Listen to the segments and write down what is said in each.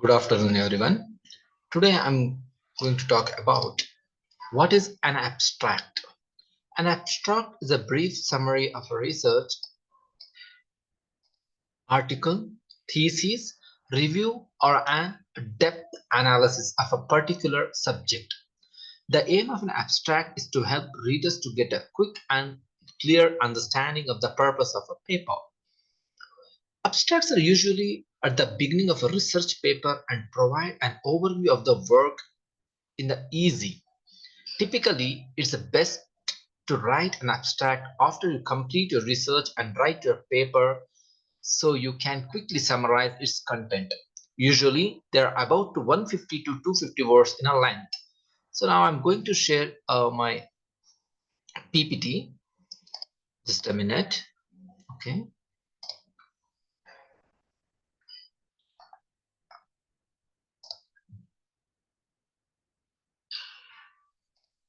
Good afternoon, everyone. Today I'm going to talk about what is an abstract. An abstract is a brief summary of a research article, thesis, review, or a depth analysis of a particular subject. The aim of an abstract is to help readers to get a quick and clear understanding of the purpose of a paper. Abstracts are usually at the beginning of a research paper and provide an overview of the work in the easy. Typically, it's the best to write an abstract after you complete your research and write your paper so you can quickly summarize its content. Usually, they're about 150 to 250 words in a length. So now I'm going to share my PPT. Just a minute. Okay.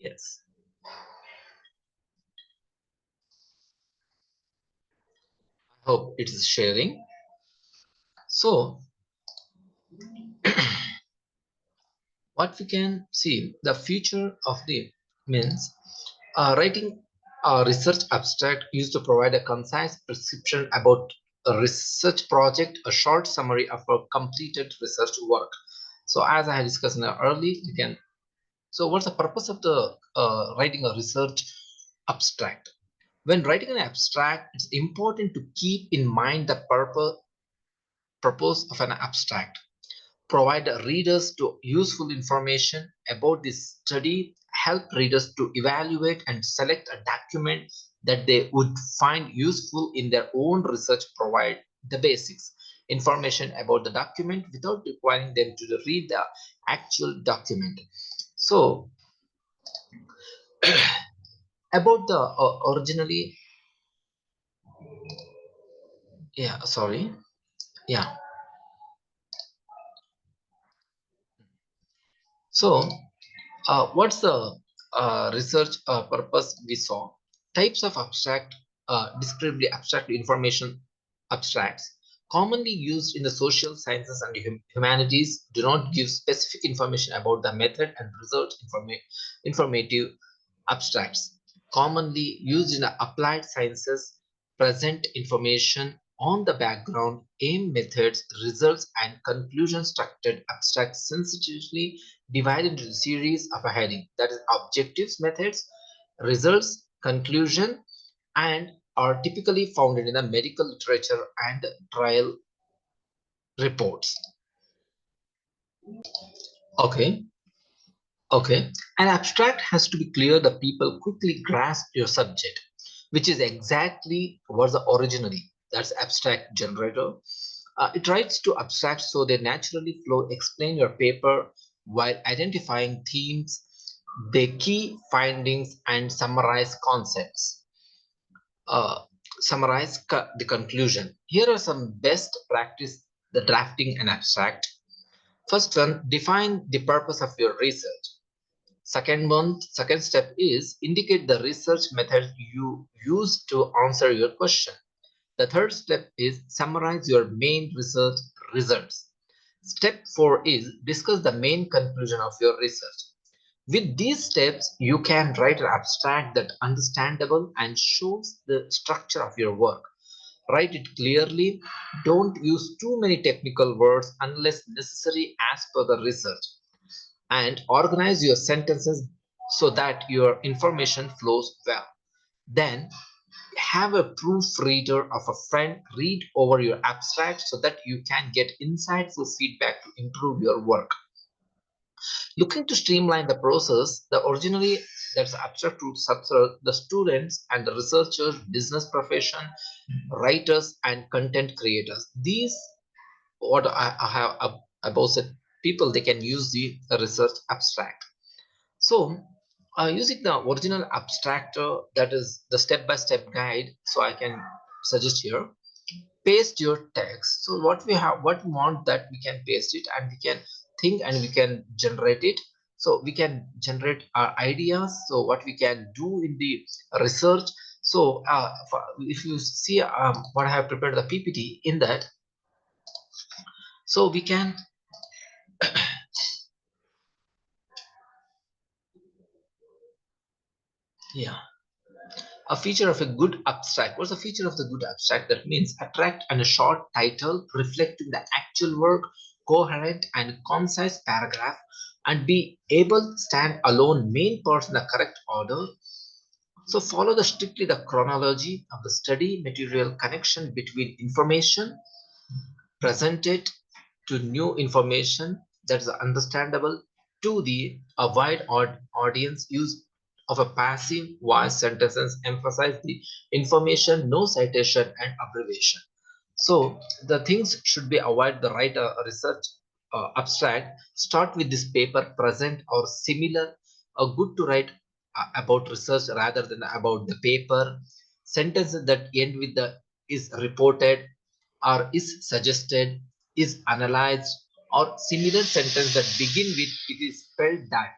Yes. I hope it is sharing. So what we can see, the future of the means writing a research abstract used to provide a concise prescription about a research project, a short summary of a completed research work. So as I had discussed in the early, you can. So what's the purpose of the writing a research abstract? When writing an abstract, it's important to keep in mind the purpose of an abstract. Provide readers to useful information about this study, help readers to evaluate and select a document that they would find useful in their own research, provide the basics information about the document without requiring them to read the actual document. So about the originally, yeah, sorry, yeah. So what's the research purpose we saw? Types of abstract, descriptively abstract information abstracts, commonly used in the social sciences and humanities, do not give specific information about the method and result informative abstracts. Commonly used in the applied sciences, present information on the background, aim methods, results, and conclusion structured abstracts sensitively divided into a series of a heading, that is objectives methods, results, conclusion, and are typically found in the medical literature and trial reports. Okay. Okay. An abstract has to be clear that people quickly grasp your subject, which is exactly what the originally, that's abstract generator. It writes to abstracts so they naturally flow, explain your paper while identifying themes, the key findings, and summarize concepts. Uh, the conclusion. Here are some best practice the drafting an abstract. First one, define the purpose of your research. Second step is indicate the research method you use to answer your question. The third step is summarize your main research results. Step 4 is discuss the main conclusion of your research. With these steps, you can write an abstract that understandable and shows the structure of your work. Write it clearly. Don't use too many technical words unless necessary as per the research. And organize your sentences so that your information flows well. Then have a proofreader of a friend read over your abstract so that you can get insightful feedback to improve your work. Looking to streamline the process, the originally that's abstract to the students and the researchers, business profession, writers, and content creators. These what I have above said people they can use the research abstract. So using the original abstractor, that is the step-by-step guide, so I can suggest here, paste your text. So what we have, what we want, that we can paste it and we can think and we can generate it. So we can generate our ideas, so what we can do in the research. So if you see what I have prepared the PPT in that, so we can Yeah. A feature of a good abstract. What's a feature of the good abstract? That means attract and a short title reflecting the actual work, coherent and concise paragraph, and be able to stand alone main parts in the correct order. So follow the strictly the chronology of the study material connection between information presented to new information that is understandable to the a wide audience. Use of a passive voice sentences emphasize the information, no citation and abbreviation. So the things should be avoid the write a research abstract. Start with this paper present or similar. Good to write about research rather than about the paper. Sentences that end with the is reported or is suggested, is analyzed, or similar sentence that begin with it is spelled that.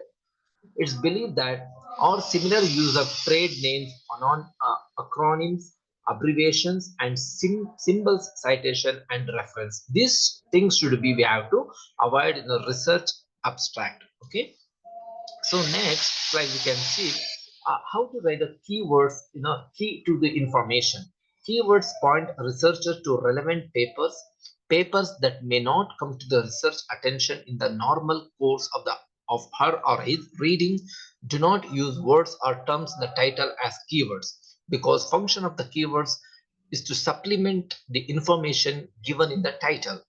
It's believed that or similar use of trade names, acronyms, abbreviations, and symbols, citation, and reference. These things should be we have to avoid in the research abstract. Okay. So next, like we can see, how to write the keywords, key to the information. Keywords point researchers to relevant papers, papers that may not come to the research attention in the normal course of her or his reading. Do not use words or terms in the title as keywords, because function of the keywords is to supplement the information given in the title.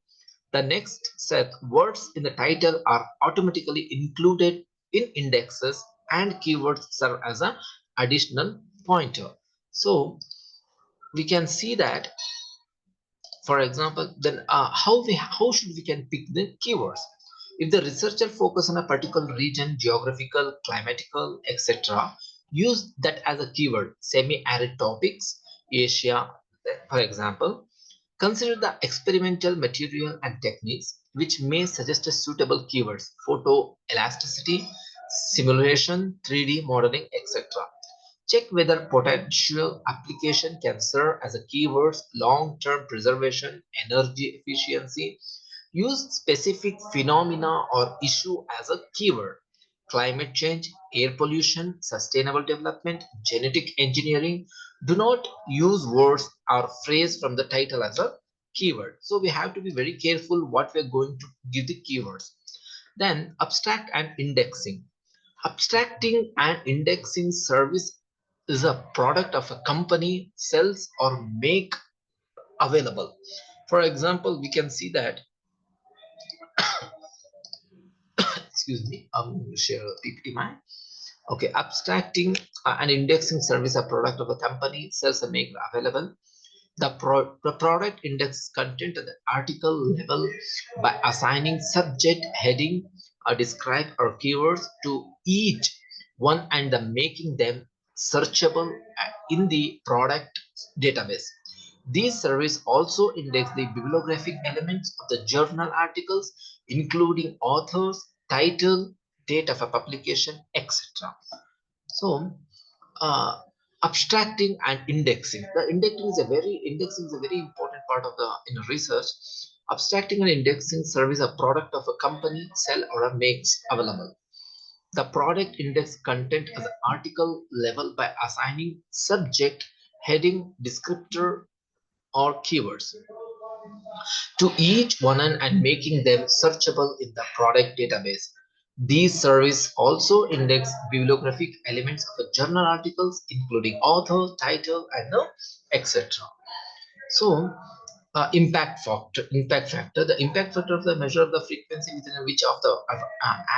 The next set words in the title are automatically included in indexes, and keywords serve as an additional pointer. So we can see that, for example, then how should we can pick the keywords? If the researcher focus on a particular region, geographical, climatical, etc., use that as a keyword. Semi-arid topics, Asia, for example. Consider the experimental material and techniques which may suggest a suitable keywords: photo elasticity, simulation, 3D modeling, etc. Check whether potential application can serve as a keywords: long-term preservation, energy efficiency. Use specific phenomena or issue as a keyword: climate change, air pollution, sustainable development, genetic engineering. Do not use words or phrase from the title as a keyword. So we have to be very careful what we're going to give the keywords. Then abstract and indexing. Abstracting and indexing service is a product of a company sells or make available. For example, we can see that, excuse me, I'm going to share a PPT mine. Okay, abstracting and indexing service a product of a company sells or make available. The product index content at the article level by assigning subject, heading, or describe or keywords to each one and the making them searchable in the product database. These services also index the bibliographic elements of the journal articles, including authors, title, date of a publication, etc. So uh, abstracting and indexing. The indexing is a very important part of the research. Abstracting and indexing service a product of a company sell or makes available. The product index content as an article level by assigning subject, heading, descriptor, or keywords to each one and making them searchable in the product database. These services also index bibliographic elements of the journal articles, including author, title, and etc. So, impact factor. The impact factor of the measure of the frequency within which of the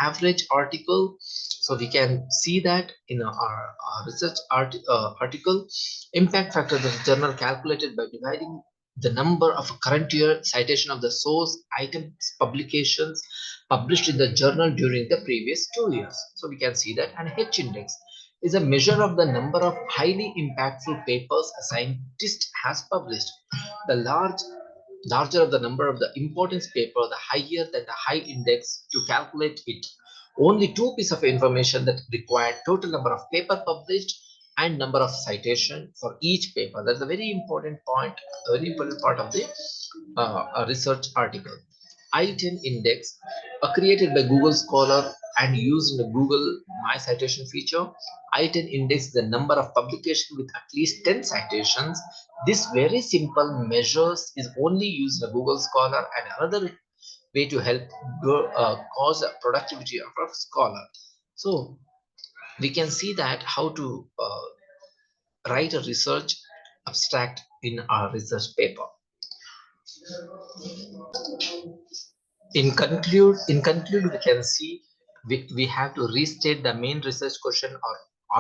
average article. So we can see that in our research article. Impact factor of the journal calculated by dividing the number of current year citation of the source items publications published in the journal during the previous 2 years. So we can see that. And H index is a measure of the number of highly impactful papers a scientist has published. The larger of the number of the importance paper, the higher than the high index. To calculate it, only two pieces of information that require total number of paper published and number of citation for each paper. That's a very important point, a very important part of the research article. I-10 index, created by Google Scholar and used in the Google My Citation feature. I-10 index is the number of publications with at least 10 citations. This very simple measures is only used in Google Scholar, and another way to help cause productivity of a scholar. So we can see that how to write a research abstract in our research paper. In conclude, we can see we have to restate the main research question or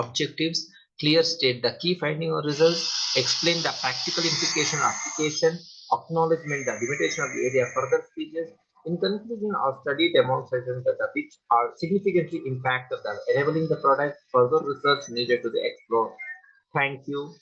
objectives, clear state the key finding or results, explain the practical implication or application, acknowledgement the limitation of the area further speeches. In conclusion, our study demonstrated that the which are significantly impacted the enabling the product, further research needed to be explored. Thank you.